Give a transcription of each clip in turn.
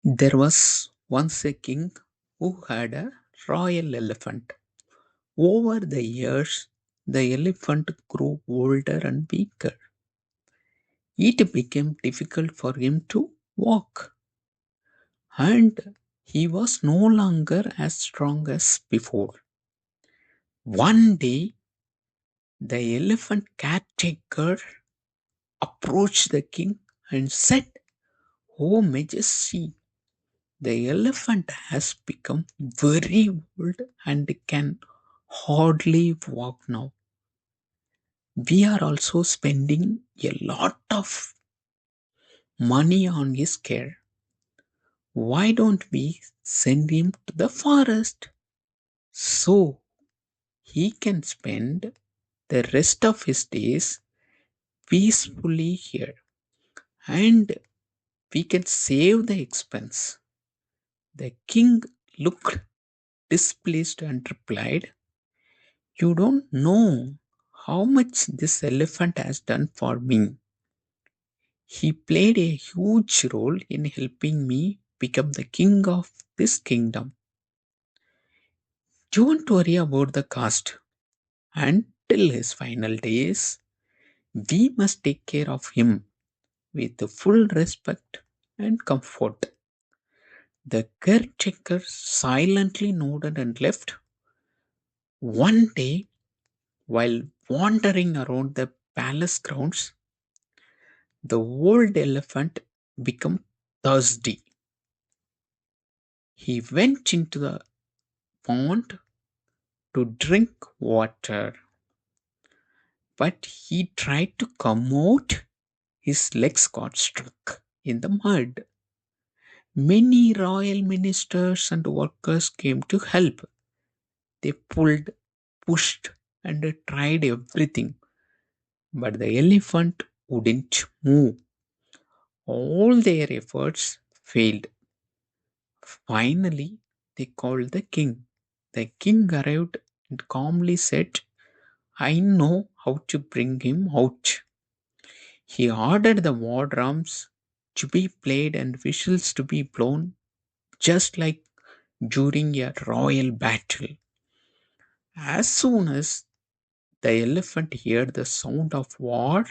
There was once a king who had a royal elephant. Over the years, the elephant grew older and weaker. It became difficult for him to walk, and he was no longer as strong as before. One day, the elephant caretaker approached the king and said, "Oh, Majesty, the elephant has become very old and can hardly walk now. We are also spending a lot of money on his care. Why don't we send him to the forest so he can spend the rest of his days peacefully here and we can save the expense?" The king looked displeased and replied, "You don't know how much this elephant has done for me. He played a huge role in helping me become the king of this kingdom. Don't worry about the cost. Until his final days, we must take care of him with full respect and comfort." The caretaker silently nodded and left. One day, while wandering around the palace grounds, the old elephant became thirsty. He went into the pond to drink water, but he tried to come out. His legs got stuck in the mud. Many royal ministers and workers came to help. They pulled, pushed, and tried everything, but the elephant wouldn't move. All their efforts failed. Finally, they called the king. The king arrived and calmly said, "I know how to bring him out." He ordered the war drums to be played and whistles to be blown, just like during a royal battle. As soon as the elephant heard the sound of war,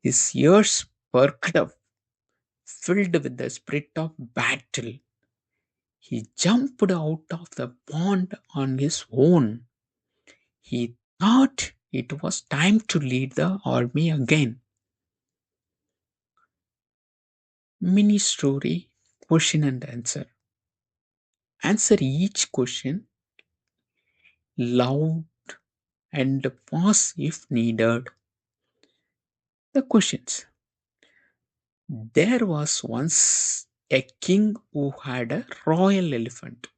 his ears perked up, filled with the spirit of battle. He jumped out of the pond on his own. He thought it was time to lead the army again. Mini story, question and answer. Answer each question loud and pause if needed. The questions. There was once a king who had a royal elephant.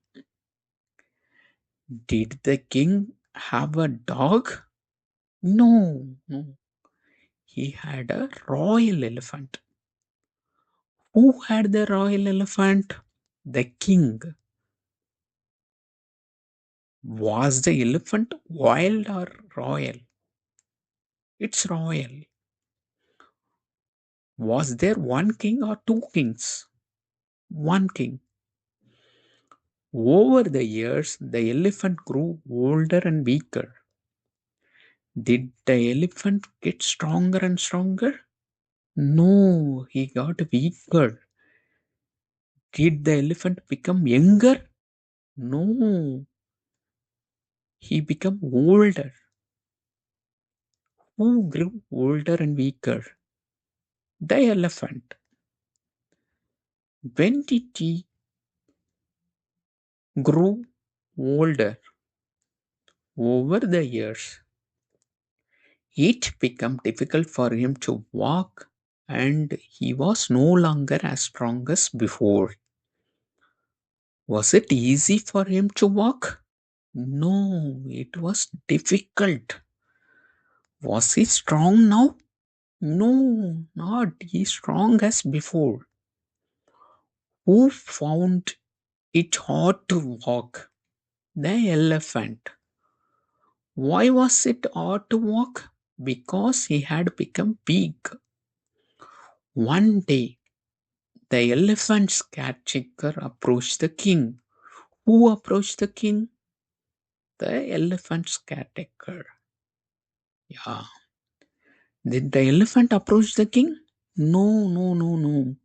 Did the king have a dog? No, no. He had a royal elephant. Who had the royal elephant? The king. Was the elephant wild or royal? It's royal. Was there one king or two kings? One king. Over the years, the elephant grew older and weaker. Did the elephant get stronger and stronger? No, he got weaker. Did the elephant become younger? No, he became older. Who grew older and weaker? The elephant. When did he grow older? Over the years, it became difficult for him to walk and he was no longer as strong as before. Was it easy for him to walk? No, it was difficult. Was he strong now? No, not he strong as before. Who found it hard to walk? The elephant. Why was it hard to walk? Because he had become big. One day, The elephant's caretaker approached the king. Who approached the king? The elephant's caretaker. Yeah. Did the elephant approach the king? No, no, no, no.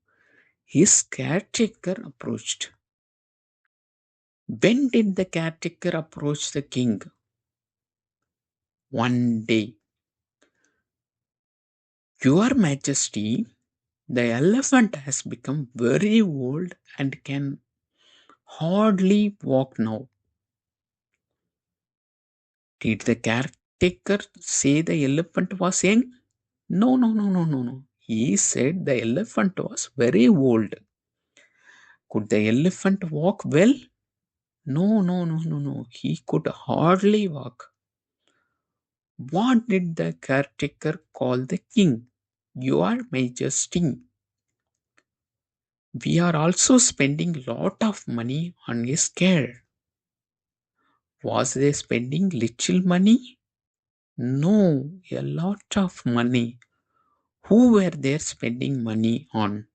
His caretaker approached. When did the caretaker approach the king? One day. Your Majesty, the elephant has become very old and can hardly walk now. Did the caretaker say the elephant was young? No, no, no, no, no, no. He said the elephant was very old. Could the elephant walk well? No, no, no, no, no. He could hardly walk. What did the caretaker call the king? Your Majesty, we are also spending lot of money on his care. Was they spending little money? No, a lot of money. Who were they spending money on?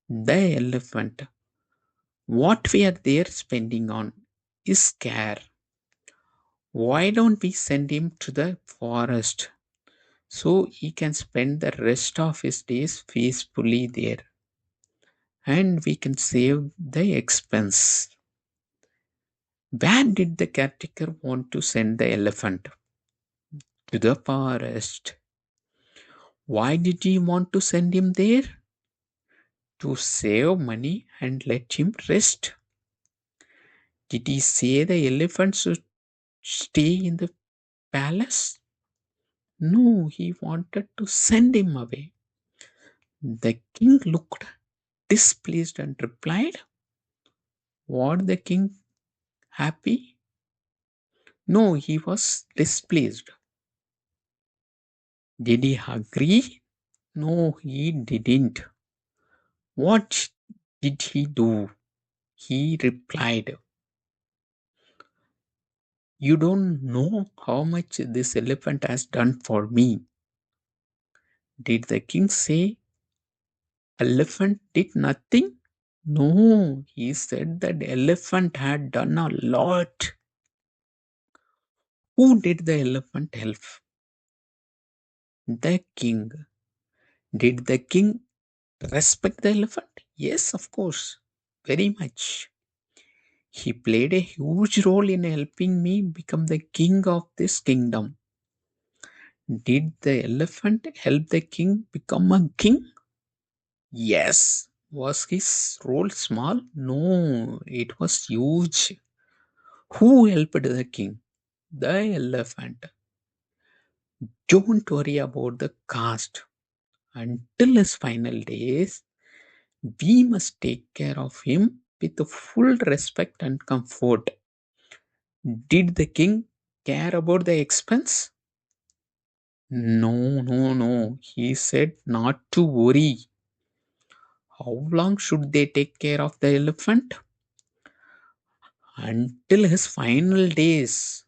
The elephant. What were they spending on? His care. Why don't we send him to the forest so he can spend the rest of his days peacefully there and we can save the expense? Where did the caretaker want to send the elephant? To the forest. Why did he want to send him there? To save money and let him rest. Did he say the elephant should stay in the palace? No, he wanted to send him away. The king looked displeased and replied, "What the king happy?" No, he was displeased. Did he agree? No, he didn't. What did he do? He replied, "You don't know how much this elephant has done for me." Did the king say elephant did nothing? No, he said that elephant had done a lot. Who did the elephant help? The king. Did the king respect the elephant? Yes, of course, very much. He played a huge role in helping me become the king of this kingdom. Did the elephant help the king become a king? Yes. Was his role small? No, it was huge. Who helped the king? The elephant. Don't worry about the caste. Until his final days, we must take care of him with full respect and comfort. Did the king care about the expense? No, no, no. He said not to worry. How long should they take care of the elephant? Until his final days.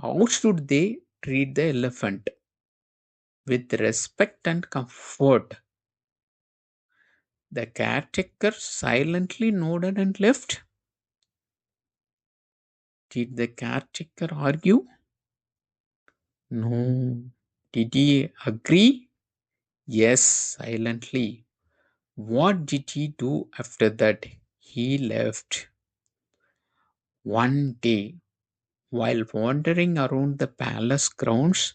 How should they treat the elephant? With respect and comfort. The caretaker silently nodded and left. Did the caretaker argue? No. Did he agree? Yes, silently. What did he do after that? He left. One day, while wandering around the palace grounds,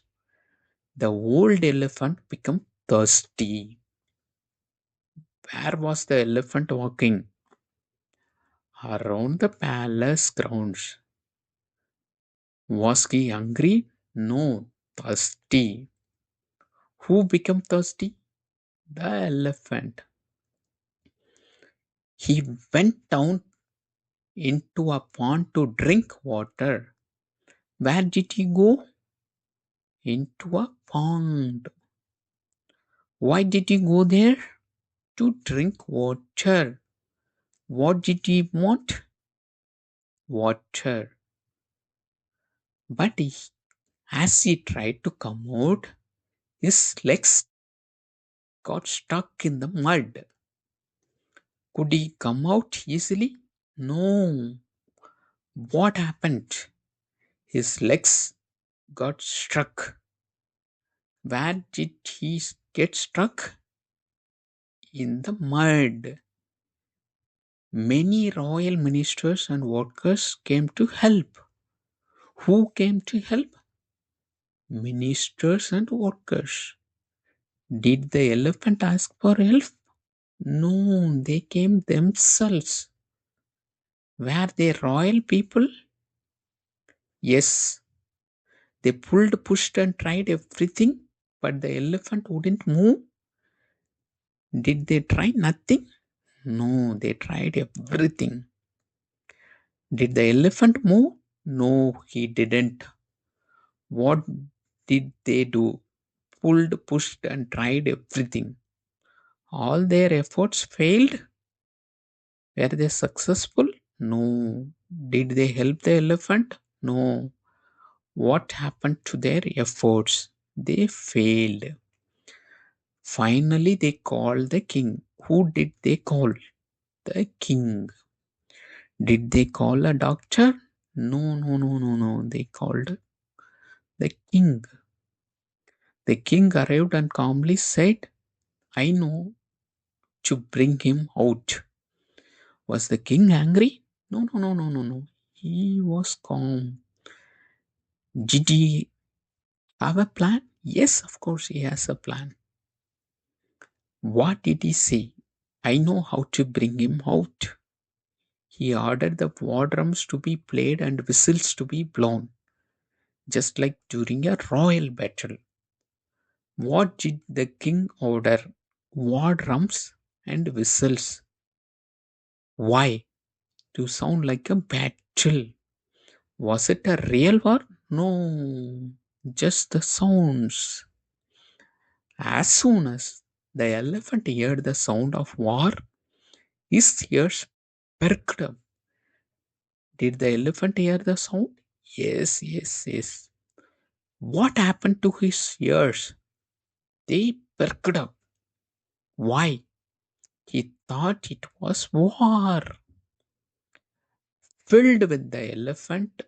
the old elephant became thirsty. Where was the elephant walking? Around the palace grounds. Was he hungry? No, thirsty. Who became thirsty? The elephant. He went down into a pond to drink water. Where did he go? Into a pond. Why did he go there? To drink water. What did he want? Water. But as he tried to come out, his legs got stuck in the mud. Could he come out easily? No. What happened? His legs got stuck. Where did he get stuck? In the mud. Many royal ministers and workers came to help. Who came to help? Ministers and workers. Did the elephant ask for help? No, they came themselves. Were they royal people? Yes. They pulled, pushed, and tried everything, but the elephant wouldn't move. Did they try nothing? No, they tried everything. Did the elephant move? No, he didn't. What did they do? Pulled, pushed, and tried everything. All their efforts failed. Were they successful? No. Did they help the elephant? No. What happened to their efforts? They failed. Finally, they called the king. Who did they call? The king. Did they call a doctor? No, no, no, no, no. They called the king. The king arrived and calmly said, I know to bring him out. Was the king angry? No, no, no, no, no, no. He was calm. Did he have a plan? Yes, of course, he has a plan. What did he say? I know how to bring him out. He ordered the war drums to be played and whistles to be blown, just like during a royal battle. What did the king order? War drums and whistles. Why? To sound like a battle. Was it a real war? No, just the sounds. As soon as the elephant heard the sound of war, his ears perked up. Did the elephant hear the sound? Yes, yes, yes. What happened to his ears? They perked up. Why? He thought it was war. Filled with the elephant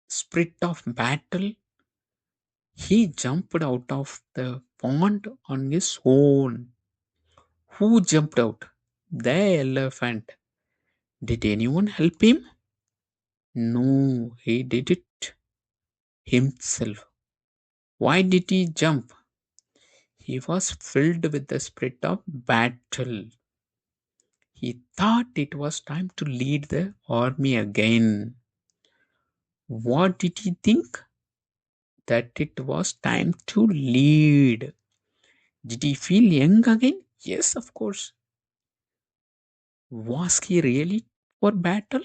spirit of battle, he jumped out of the pond on his own. Who jumped out? The elephant. Did anyone help him? No, he did it himself. Why did he jump? He was filled with the spirit of battle. He thought it was time to lead the army again. What did he think? That it was time to lead. Did he feel young again? Yes, of course. Was he really for battle?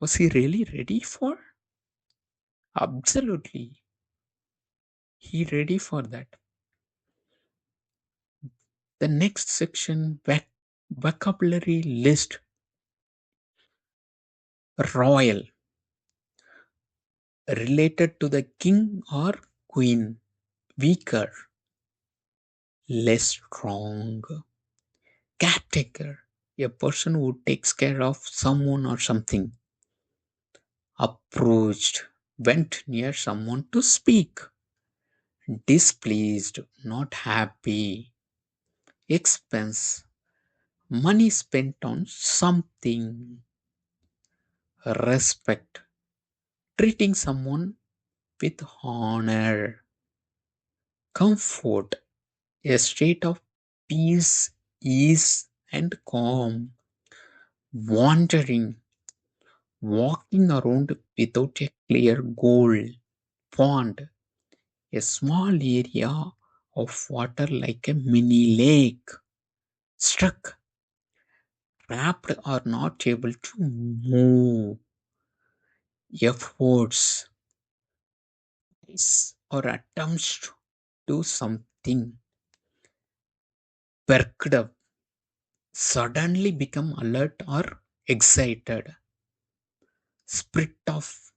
Was he really ready for? Absolutely. He ready for that. The next section, vocabulary list. Royal, related to the king or queen. Weaker, less strong. Caretaker, a person who takes care of someone or something. Approached, went near someone to speak. Displeased, not happy. Expense, money spent on something. Respect, treating someone with honor. Comfort, a state of peace, ease, and calm. Wandering, walking around without a clear goal. Pond, a small area of water like a mini lake. Stuck, trapped or not able to move. Efforts, or attempts to do something. Perked up, suddenly become alert or excited. Spirit of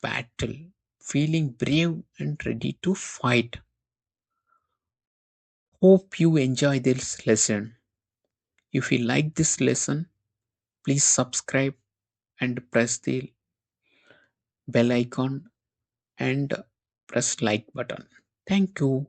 battle, feeling brave and ready to fight. Hope you enjoy this lesson. If you like this lesson, please subscribe and press the bell icon and press like button. Thank you.